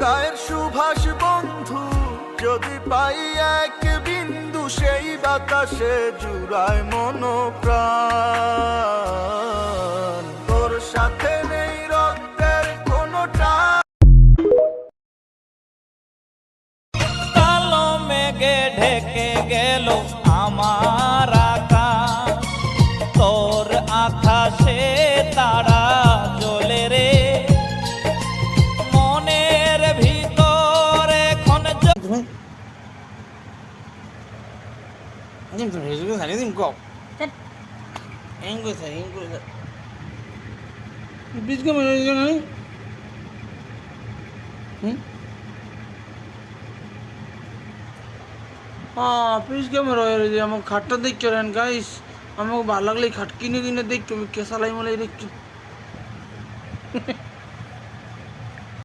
গায়ের সুভাষ বন্ধু যদি পাই এক বিন্দু, সেই বাতাসে জুড়ায় মনোপ্রাণ। তোর সাথে নেই রক্তের কোনোটা। কালো মেঘে ঢেকে গেল আমার আকাশ, তোর আকাশে তারা জ্বলে রে, মনের ভিতরে এখন প্লিজ ক্যামেরা আমার খাটটা দেখ করেন গাইস, আমাকে ভালো লাগলে খাট কিনে কিনে দেখ, তুমি কেসালাই মলাই দেখছো।